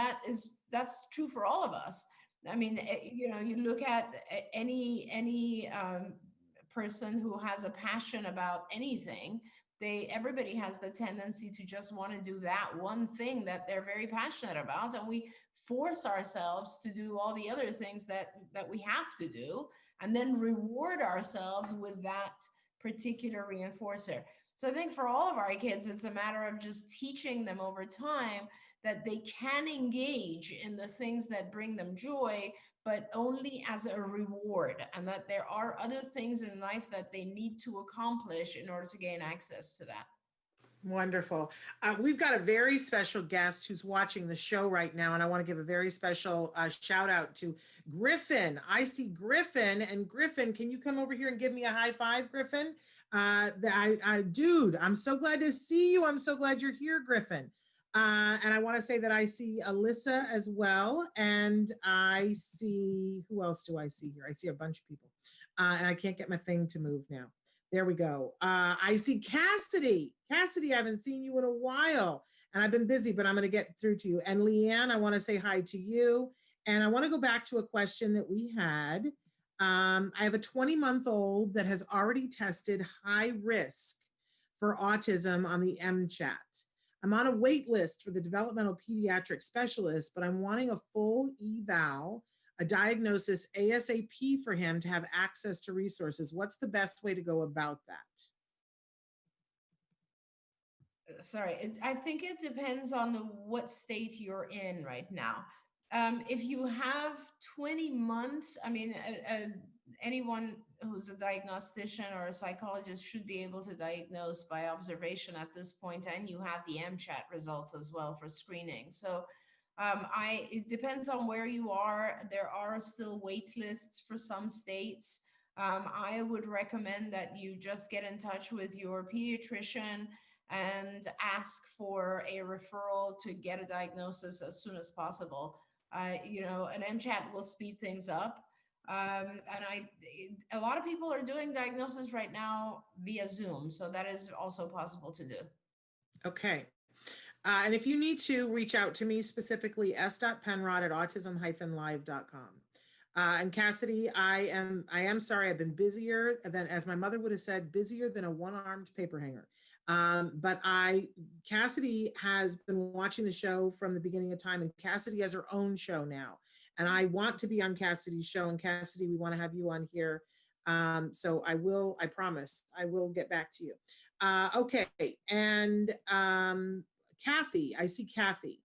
that's true for all of us. I mean, you know, you look at any person who has a passion about anything, everybody has the tendency to just want to do that one thing that they're very passionate about, and we force ourselves to do all the other things that we have to do, and then reward ourselves with that particular reinforcer. So I think for all of our kids, it's a matter of just teaching them over time that they can engage in the things that bring them joy, but only as a reward, and that there are other things in life that they need to accomplish in order to gain access to that. Wonderful. We've got a very special guest who's watching the show right now, and I want to give a very special shout out to Griffin. I see Griffin, and Griffin, can you come over here and give me a high five, Griffin? Dude, I'm so glad to see you. I'm so glad you're here, Griffin. And I want to say that I see Alyssa as well, and I see, who else do I see here? I see a bunch of people, and I can't get my thing to move now. There we go. I see Cassidy. Cassidy, I haven't seen you in a while, and I've been busy, but I'm going to get through to you. And Leanne, I want to say hi to you. And I want to go back to a question that we had. I have a 20-month-old that has already tested high risk for autism on the MChat. I'm on a wait list for the developmental pediatric specialist, but I'm wanting a full eval, a diagnosis ASAP for him to have access to resources. What's the best way to go about that? Sorry, I think it depends on what state you're in right now. If you have 20 months, I mean, anyone who's a diagnostician or a psychologist should be able to diagnose by observation at this point, and you have the MCHAT results as well for screening. So it depends on where you are. There are still wait lists for some states. I would recommend that you just get in touch with your pediatrician and ask for a referral to get a diagnosis as soon as possible. An MCHAT will speed things up. A lot of people are doing diagnosis right now via Zoom, so that is also possible to do. Okay. And if you need to reach out to me specifically, s.penrod@autism-live.com. And Cassidy, I am sorry, I've been busier than, as my mother would have said, busier than a one-armed paper hanger. But Cassidy has been watching the show from the beginning of time, and Cassidy has her own show now. And I want to be on Cassidy's show, and Cassidy, we want to have you on here. So I promise, I will get back to you. Okay, and Kathy, I see Kathy.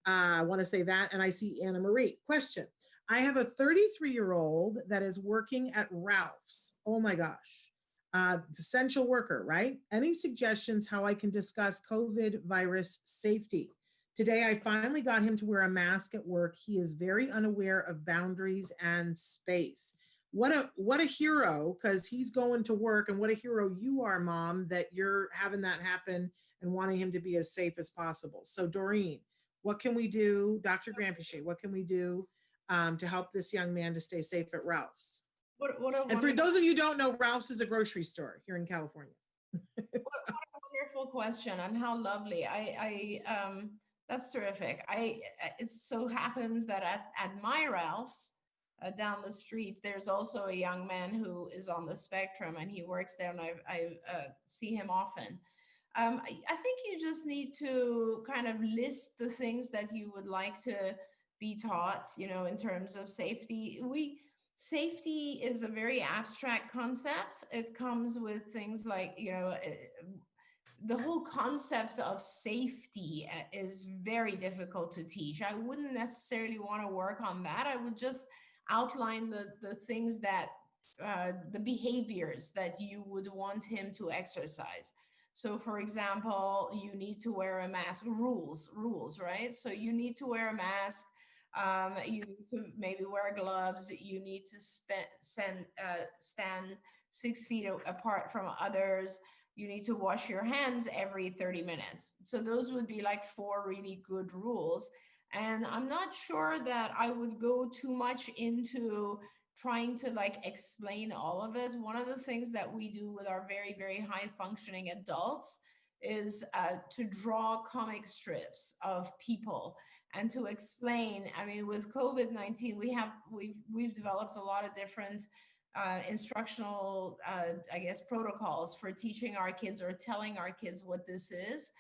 I want to say that, and I see Anna Marie. Question. I have a 33-year-old that is working at Ralph's. Oh my gosh. Essential worker, right? Any suggestions how I can discuss COVID virus safety? Today, I finally got him to wear a mask at work. He is very unaware of boundaries and space. What a hero, because he's going to work, and what a hero you are, Mom, that you're having that happen and wanting him to be as safe as possible. So Doreen, what can we do? Dr. Granpeesheh, what can we do to help this young man to stay safe at Ralph's? And for those of you who don't know, Ralph's is a grocery store here in California. What a wonderful question, and how lovely. That's terrific. It so happens that at my Ralph's down the street, there's also a young man who is on the spectrum, and he works there, and I see him often. I think you just need to kind of list the things that you would like to be taught, in terms of safety. Safety is a very abstract concept. It comes with things like, the whole concept of safety is very difficult to teach. I wouldn't necessarily want to work on that. I would just outline the things that, the behaviors that you would want him to exercise. So for example, you need to wear a mask, rules, right? So you need to wear a mask. You need to maybe wear gloves. You need to stand 6 feet apart from others. You need to wash your hands every 30 minutes. So those would be like 4 really good rules. And I'm not sure that I would go too much into trying to explain all of it. One of the things that we do with our very, very high functioning adults is to draw comic strips of people and to explain. I mean, with COVID-19, we've developed a lot of different instructional, protocols for teaching our kids or telling our kids what this is.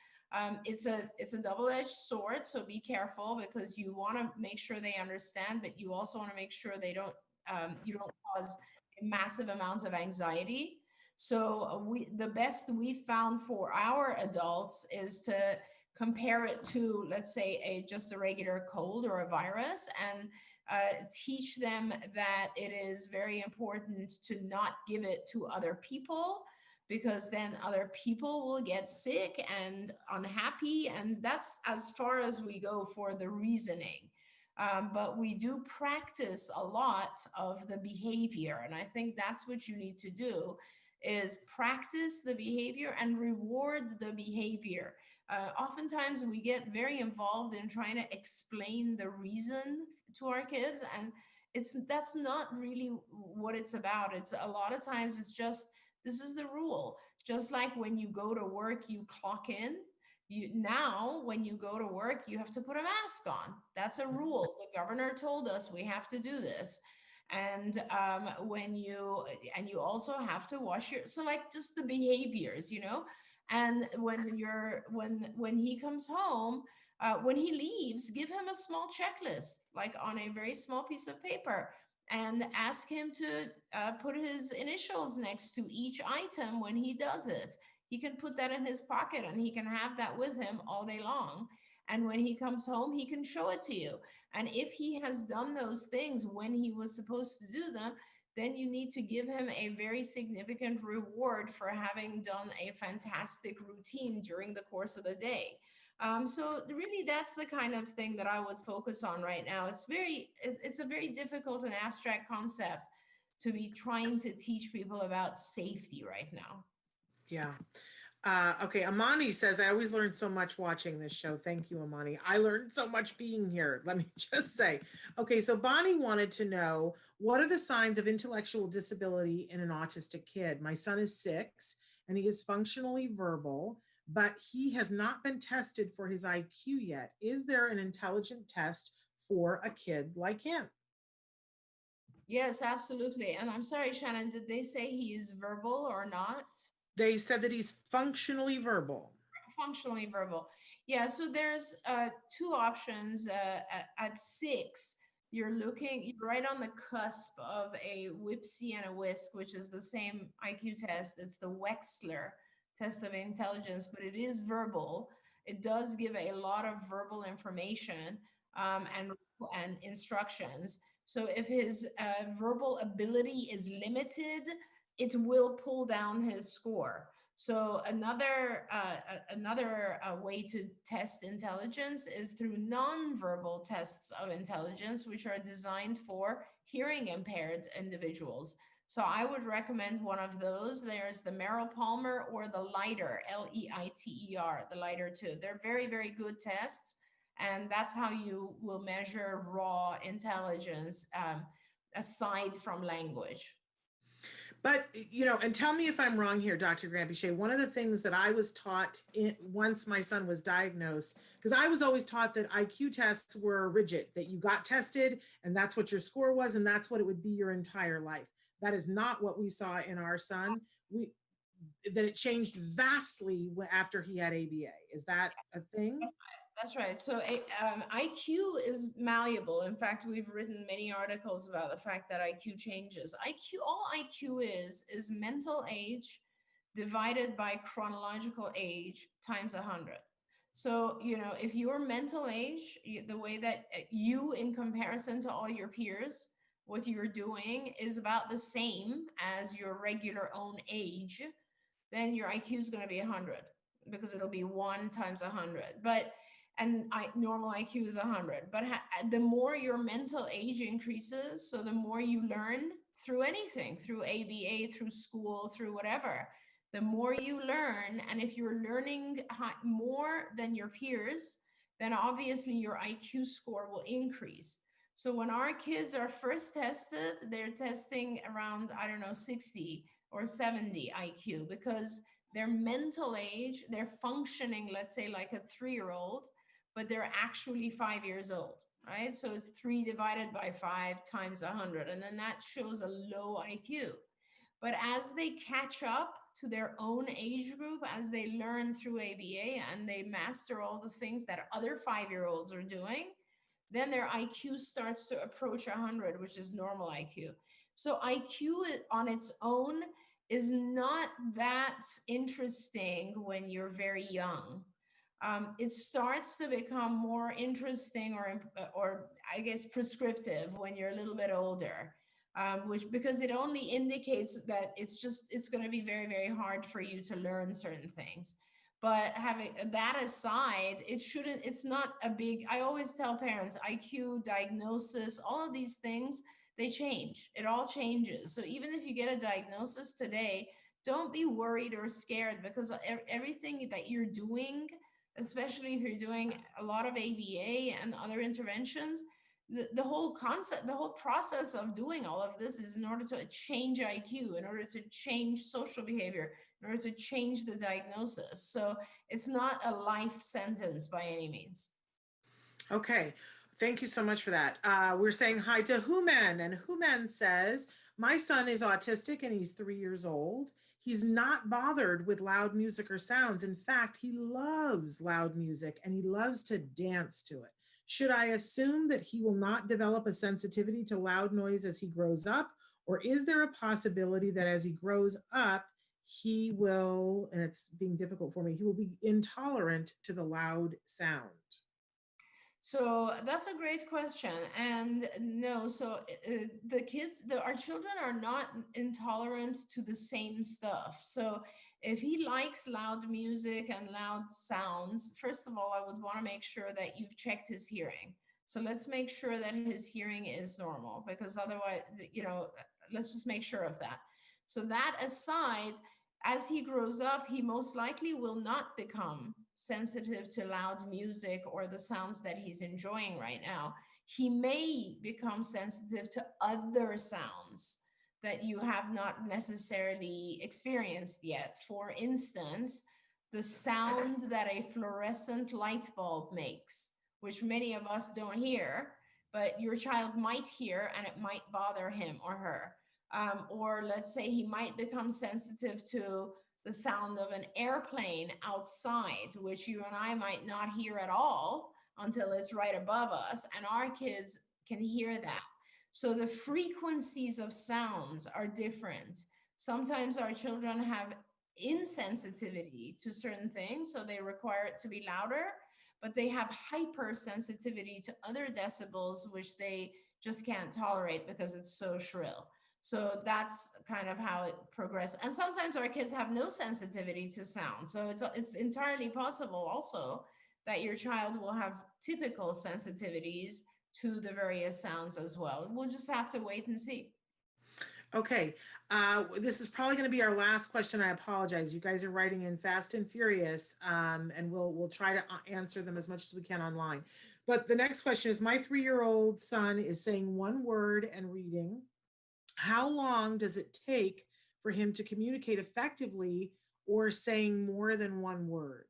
It's a double-edged sword, so be careful, because you want to make sure they understand, but you also want to make sure they don't you don't cause a massive amount of anxiety. So the best we found for our adults is to compare it to, let's say, just a regular cold or a virus, and teach them that it is very important to not give it to other people, because then other people will get sick and unhappy. And that's as far as we go for the reasoning. But we do practice a lot of the behavior. And I think that's what you need to do, is practice the behavior and reward the behavior. Oftentimes we get very involved in trying to explain the reason to our kids, and that's not really what it's about. It's a lot of times it's just, this is the rule. Just like when you go to work, you clock in. Now, when you go to work, you have to put a mask on. That's a rule. The governor told us we have to do this. And you also have to wash your, so just the behaviors, and when he comes home, when he leaves, give him a small checklist, on a very small piece of paper, and ask him to put his initials next to each item when he does it. He can put that in his pocket, and he can have that with him all day long. And when he comes home, he can show it to you. And if he has done those things when he was supposed to do them, then you need to give him a very significant reward for having done a fantastic routine during the course of the day. So really, that's the kind of thing that I would focus on right now. It's a very difficult and abstract concept to be trying to teach people about safety right now. Yeah. Okay, Amani says, I always learn so much watching this show. Thank you, Amani. I learned so much being here. Let me just say. Okay, so Bonnie wanted to know, what are the signs of intellectual disability in an autistic kid? My son is 6 and he is functionally verbal, but he has not been tested for his IQ yet. Is there an intelligent test for a kid like him? Yes, absolutely. And I'm sorry, Shannon, did they say he is verbal or not? They said that he's functionally verbal. Functionally verbal. Yeah, so there's two options. At 6, you're right on the cusp of a Whipsy and a Whisk, which is the same IQ test. It's the Wechsler test of intelligence, but it is verbal. It does give a lot of verbal information, and instructions. So if his verbal ability is limited, it will pull down his score. So another way to test intelligence is through nonverbal tests of intelligence, which are designed for hearing impaired individuals. So I would recommend one of those. There's the Merrill Palmer or the LITER, Leiter, the LITER 2. They're very, very good tests, and that's how you will measure raw intelligence, aside from language. But, and tell me if I'm wrong here, Dr. Granpeesheh, one of the things that I was taught once my son was diagnosed, because I was always taught that IQ tests were rigid, that you got tested and that's what your score was, and that's what it would be your entire life. That is not what we saw in our son. That it changed vastly after he had ABA. Is that a thing? That's right. So IQ is malleable. In fact, we've written many articles about the fact that IQ changes. All IQ is mental age divided by chronological age times 100. So, if your mental age, the way that you, in comparison to all your peers, what you're doing is about the same as your regular own age, then your IQ is going to be 100, because it'll be 1 times 100. And normal IQ is 100. But the more your mental age increases, so the more you learn through anything, through ABA, through school, through whatever, the more you learn. And if you're learning more than your peers, then obviously your IQ score will increase. So when our kids are first tested, they're testing around, I don't know, 60 or 70 IQ, because their mental age, they're functioning, let's say, like a 3-year-old, but they're actually 5 years old, right? So it's 3 divided by 5 times 100, and then that shows a low IQ. But as they catch up to their own age group, as they learn through ABA and they master all the things that other 5-year-olds are doing, then their IQ starts to approach 100, which is normal IQ. So IQ on its own is not that interesting when you're very young. It starts to become more interesting, or I guess prescriptive, when you're a little bit older, because it only indicates that it's going to be very, very hard for you to learn certain things. But having that aside, it's not a big, I always tell parents, IQ, diagnosis, all of these things, they change. It all changes. So even if you get a diagnosis today, don't be worried or scared, because everything that you're doing, especially if you're doing a lot of ABA and other interventions, the whole concept, the whole process of doing all of this is in order to change IQ, in order to change social behavior, in order to change the diagnosis. So it's not a life sentence by any means. Okay. Thank you so much for that. We're saying hi to Human, and Human says, my son is autistic and he's 3 years old. He's not bothered with loud music or sounds. In fact, he loves loud music and he loves to dance to it. Should I assume that he will not develop a sensitivity to loud noise as he grows up? Or is there a possibility that as he grows up, he will, and it's being difficult for me, he will be intolerant to the loud sound? So that's a great question. And no, so the kids, our children are not intolerant to the same stuff. So if he likes loud music and loud sounds, first of all, I would want to make sure that you've checked his hearing. So let's make sure that his hearing is normal, because otherwise, let's just make sure of that. So that aside, as he grows up, he most likely will not become sensitive to loud music or the sounds that he's enjoying right now. He may become sensitive to other sounds that you have not necessarily experienced yet. For instance, the sound that a fluorescent light bulb makes, which many of us don't hear, but your child might hear and it might bother him or her. Or let's say he might become sensitive to the sound of an airplane outside, which you and I might not hear at all until it's right above us, and our kids can hear that. So the frequencies of sounds are different. Sometimes our children have insensitivity to certain things, so they require it to be louder, but they have hypersensitivity to other decibels, which they just can't tolerate because it's so shrill. So that's kind of how it progressed. And sometimes our kids have no sensitivity to sound. So it's entirely possible also that your child will have typical sensitivities to the various sounds as well. We'll just have to wait and see. Okay, this is probably going to be our last question. I apologize. You guys are writing in fast and furious, and we'll try to answer them as much as we can online. But the next question is: my 3-year-old son is saying one word and reading. How long does it take for him to communicate effectively or saying more than one word?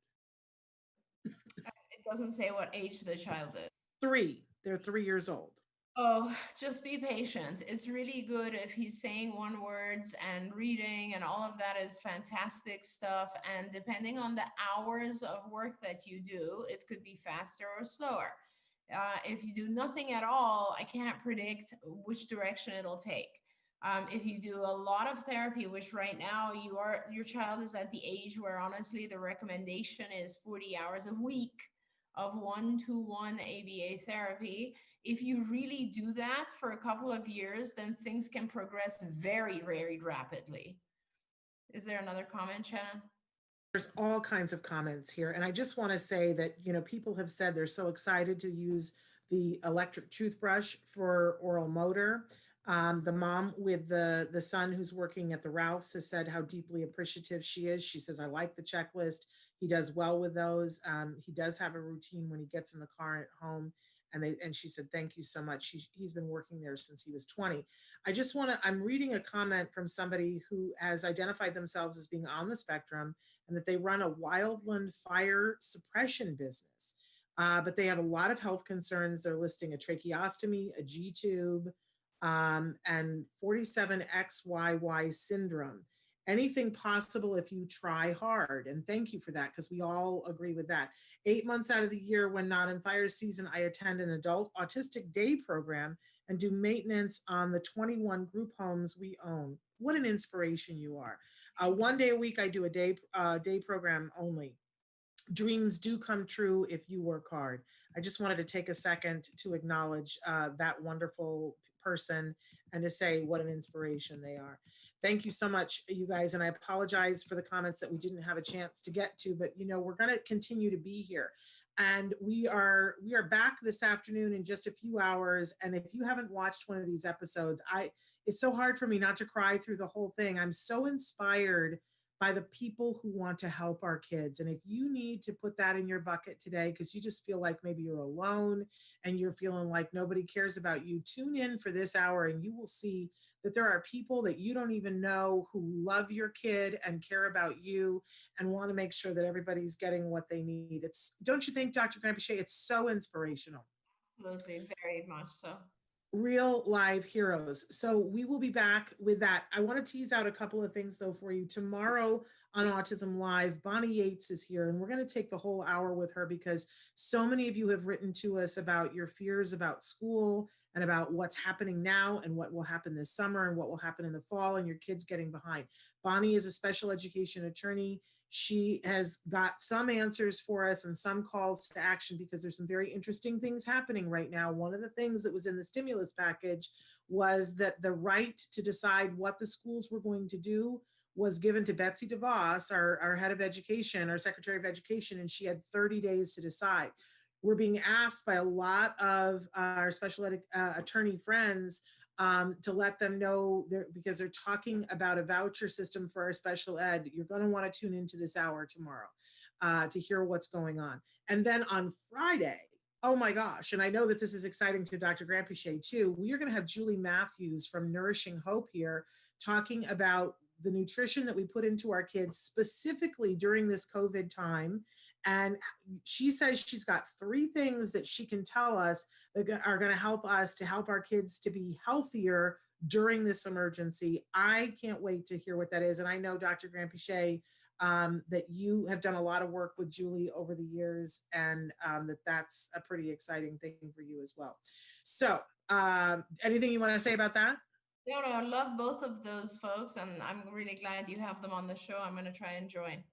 It doesn't say what age the child is. 3. They're 3 years old. Oh, just be patient. It's really good if he's saying one words and reading, and all of that is fantastic stuff. And depending on the hours of work that you do, it could be faster or slower. If you do nothing at all, I can't predict which direction it'll take. If you do a lot of therapy, which right now your child is at the age where honestly the recommendation is 40 hours a week of one-to-one ABA therapy. If you really do that for a couple of years, then things can progress very, very rapidly. Is there another comment, Shannon? There's all kinds of comments here. And I just want to say that, people have said they're so excited to use the electric toothbrush for oral motor. The mom with the son who's working at the Ralphs has said how deeply appreciative she is. She says, I like the checklist. He does well with those. He does have a routine when he gets in the car at home. And she said, thank you so much. He's been working there since he was 20. I'm reading a comment from somebody who has identified themselves as being on the spectrum and that they run a wildland fire suppression business. But they have a lot of health concerns. They're listing a tracheostomy, a G tube, and 47XYY syndrome. Anything possible if you try hard. And thank you for that, because we all agree with that. 8 months out of the year, when not in fire season, I attend an adult autistic day program and do maintenance on the 21 group homes we own. What an inspiration you are. 1 day a week, I do a day program only. Dreams do come true if you work hard. I just wanted to take a second to acknowledge that wonderful person and to say what an inspiration they are. Thank you so much, you guys. And I apologize for the comments that we didn't have a chance to get to, but we're going to continue to be here. And we are back this afternoon in just a few hours. And if you haven't watched one of these episodes, it's so hard for me not to cry through the whole thing. I'm so inspired by the people who want to help our kids. And if you need to put that in your bucket today, because you just feel like maybe you're alone and you're feeling like nobody cares about you, tune in for this hour and you will see that there are people that you don't even know who love your kid and care about you and want to make sure that everybody's getting what they need. Don't you think, Dr. Grampiche, it's so inspirational? Absolutely, very much so. Real live heroes. So we will be back with that. I want to tease out a couple of things though for you. Tomorrow on Autism Live, Bonnie Yates is here, and we're going to take the whole hour with her because so many of you have written to us about your fears about school and about what's happening now and what will happen this summer and what will happen in the fall and your kids getting behind. Bonnie is a special education attorney. She has got some answers for us and some calls to action because there's some very interesting things happening right now. One of the things that was in the stimulus package was that the right to decide what the schools were going to do was given to Betsy DeVos, our head of education, our secretary of education, and she had 30 days to decide. We're being asked by a lot of our special ed attorney friends to let them know, because they're talking about a voucher system for our special ed. You're going to want to tune into this hour tomorrow to hear what's going on. And then on Friday, oh my gosh, and I know that this is exciting to Dr. Granpeesheh too, we are going to have Julie Matthews from Nourishing Hope here talking about the nutrition that we put into our kids specifically during this COVID time. And she says she's got 3 things that she can tell us that are going to help us to help our kids to be healthier during this emergency. I can't wait to hear what that is. And I know, Dr. Granpeesheh, that you have done a lot of work with Julie over the years, and that's a pretty exciting thing for you as well. So anything you want to say about that? No, I love both of those folks, and I'm really glad you have them on the show. I'm going to try and join.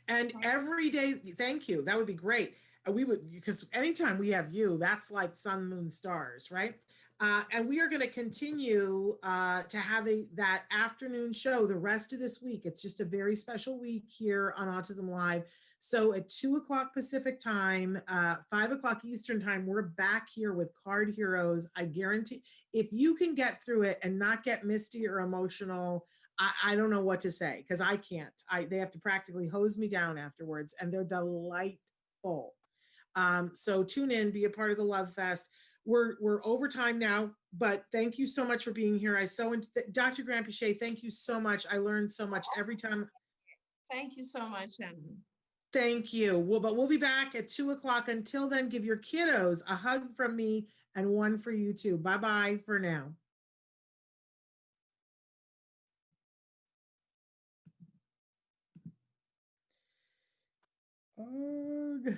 And every day, thank you. That would be great. We would, because anytime we have you, that's like sun, moon, stars, right? And we are going to continue to have that afternoon show the rest of this week. It's just a very special week here on Autism Live. So at 2 o'clock Pacific time, 5 o'clock Eastern time, we're back here with Card Heroes. I guarantee if you can get through it and not get misty or emotional, I don't know what to say, because I can't. They have to practically hose me down afterwards, and they're delightful. So tune in, be a part of the Love Fest. We're over time now, but thank you so much for being here. Dr. Granpeesheh, thank you so much. I learned so much every time. Thank you so much, Shannon. Thank you. But we'll be back at 2 o'clock. Until then, give your kiddos a hug from me and one for you too. Bye-bye for now. Ugh.